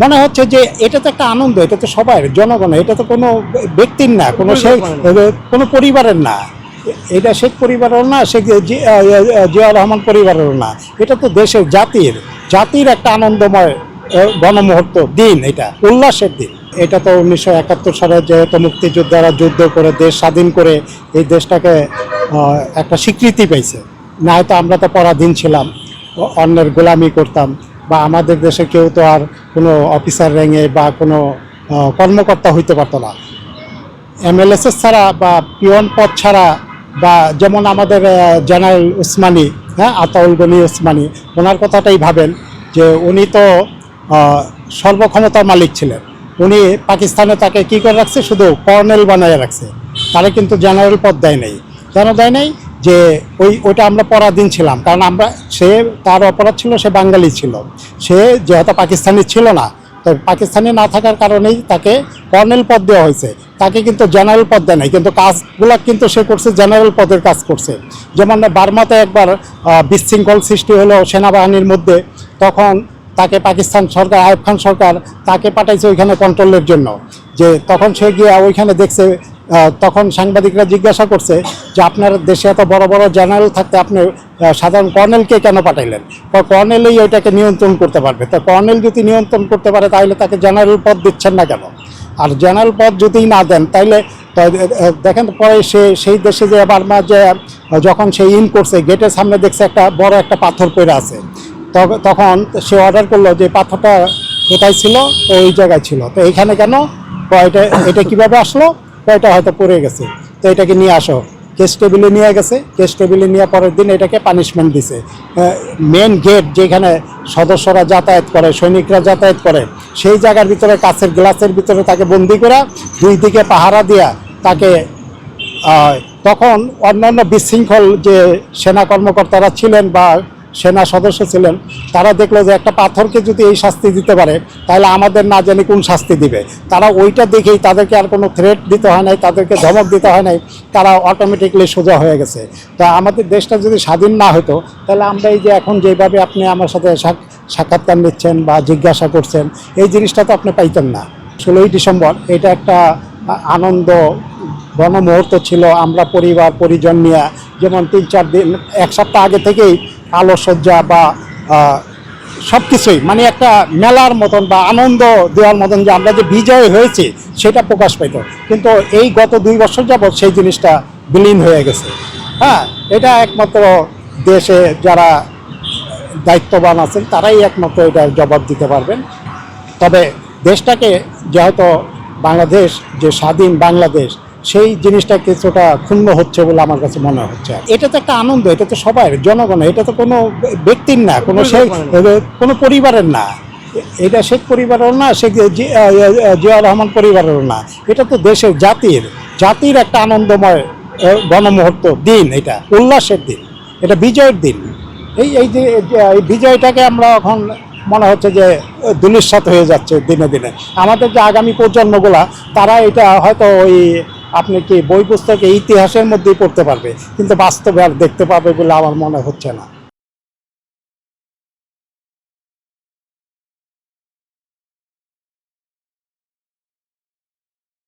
মনে হচ্ছে যে এটা তো একটা আনন্দ, এটা তো সবার জনগণের, এটা তো কোনো ব্যক্তির না, কোনো কোনো পরিবারের না, এটা শেখ পরিবারেরও না, শেখ জিয়াউর রহমান পরিবারেরও না, এটা তো দেশের জাতির একটা আনন্দময় গণমুহূর্ত দিন, এটা উল্লাসের দিন। এটা তো 1971 সালে যেহেতু মুক্তিযোদ্ধারা যুদ্ধ করে দেশ স্বাধীন করে এই দেশটাকে একটা স্বীকৃতি পাইছে, না হয়তো আমরা তো পরাধীন ছিলাম, অন্যের গোলামি করতাম, বা আমাদের দেশে কেউ তো আর কোনো অফিসার র্যাঙ্কে বা কোনো কর্মকর্তা হইতে পারতো না। এমএলএসএস ছাড়া বা পিওন পদ ছাড়া, বা যেমন আমাদের জেনারেল উসমানী, আতাউল গনি উসমানী, ওনার কথাটাই ভাবেন যে উনি তো সর্বক্ষমতার মালিক ছিলেন। উনি পাকিস্তানে তাকে কী করে রাখছে, শুধু কর্নেল বানায় রাখছে, তারা কিন্তু জেনারেল পদ দেয় নাই। কেন দেয় নাই? যে ওইটা আমরা পরাধীন ছিলাম, কারণ তার অপরাধ ছিল, সে বাঙালি ছিল, সে যেহেতু পাকিস্তানি ছিল না, তো পাকিস্তানি না থাকার কারণেই তাকে কর্নেল পদ দেওয়া হয়েছে, তাকে কিন্তু জেনারেল পদ দেয় নাই, কিন্তু কাজগুলো কিন্তু সে করছে জেনারেল পদের কাজ করছে। যেমন বার্মাতে একবার বিশৃঙ্খল সৃষ্টি হলো সেনাবাহিনীর মধ্যে, তখন তাকে পাকিস্তান সরকার, আইয়ুব খান সরকার তাকে পাঠাইছে ওইখানে কন্ট্রোলের জন্য। যে তখন সে গিয়ে ওইখানে দেখছে, তখন সাংবাদিকরা জিজ্ঞাসা করছে যে আপনার দেশে এত বড় বড় জেনারেল থাকতে আপনি সাধারণ কর্নেলকে কেন পাঠাইলেন? কর্নেলই ওইটাকে নিয়ন্ত্রণ করতে পারবে, তো কর্নেল যদি নিয়ন্ত্রণ করতে পারে তাহলে তাকে জেনারেল পদ দিচ্ছেন না কেন? আর জেনারেল পদ যদি না দেন তাইলে দেখেন পরে সেই দেশে যে বার্মা যে যখন সে করছে, গেটের সামনে দেখছে একটা বড় একটা পাথর পড়ে আছে, তখন সে অর্ডার করলো যে পাথরটা কোথায় ছিল, তো ওই জায়গায় ছিল, তো এইখানে কেন, এটা কীভাবে আসলো, এটা হয়তো পড়ে গেছে, তো এটাকে নিয়ে আসো। কেস টেবিলে নিয়ে গেছে, কেস টেবিলে নিয়ে পরের দিন এটাকে পানিশমেন্ট দিছে। মেন গেট যেখানে সদস্যরা যাতায়াত করে, সৈনিকরা যাতায়াত করে, সেই জায়গার ভিতরে কাঁচের গ্লাসের ভিতরে তাকে বন্দি করা, দুই দিকে পাহারা দিয়া তাকে, তখন অন্যান্য বিশৃঙ্খল যে সেনা কর্মকর্তারা ছিলেন বা সেনা সদস্য ছিলেন, তারা দেখলো যে একটা পাথরকে যদি এই শাস্তি দিতে পারে তাহলে আমাদের না জানি কোন শাস্তি দিবে। তারা ওইটা দেখেই তাদেরকে আর কোনো থ্রেট দিতে হয় নাই, তাদেরকে ধমক দিতে হয় নাই, তারা অটোমেটিকলি সোজা হয়ে গেছে। তা আমাদের দেশটা যদি স্বাধীন না হতো তাহলে আমরা এই যে এখন যেভাবে আপনি আমার সাথে সাক্ষাৎকার নিচ্ছেন বা জিজ্ঞাসা করছেন, এই জিনিসটা তো আপনি পাইতেন না। 16ই ডিসেম্বর এটা একটা আনন্দ গণমুহূর্ত ছিল। আমরা পরিবার পরিজন নিয়ে, যেমন 3-4 দিন, এক সপ্তাহ আগে থেকেই আলোকসজ্জা বা সব কিছুই মানে একটা মেলার মতন বা আনন্দ দেওয়ার মতন, যে আমরা যে বিজয় হয়েছি সেটা প্রকাশ পাইত। কিন্তু এই গত 2 বছর যাবৎ সেই জিনিসটা বিলীন হয়ে গেছে। এটা একমাত্র দেশে যারা দায়িত্ববান আছেন তারাই একমাত্র এটার জবাব দিতে পারবেন। তবে দেশটাকে যেহেতু বাংলাদেশ, যে স্বাধীন বাংলাদেশ, সেই জিনিসটা কিছুটা ক্ষুণ্ণ হচ্ছে বলে আমার কাছে মনে হচ্ছে। এটা তো একটা আনন্দ, এটা তো সবার জনগণের, এটা তো কোনো ব্যক্তির না, কোনো পরিবারের না, এটা শেখ পরিবারেরও না, শেখ জিয়াউর রহমান পরিবারেরও না, এটা তো দেশের জাতির একটা আনন্দময় গণমুহূর্ত দিন, এটা উল্লাসের দিন, এটা বিজয়ের দিন। এই যে এই বিজয়টাকে আমরা এখন মনে হচ্ছে যে ধূলিসাৎ হয়ে যাচ্ছে দিনে দিনে। আমাদের যে আগামী প্রজন্মগুলা, তারা এটা হয়তো ওই আপনি কি বই পুস্তকে ইতিহাসের মধ্যেই পড়তে পারবে, কিন্তু বাস্তবে আর দেখতে পাবে বলে আমার মনে হচ্ছে না।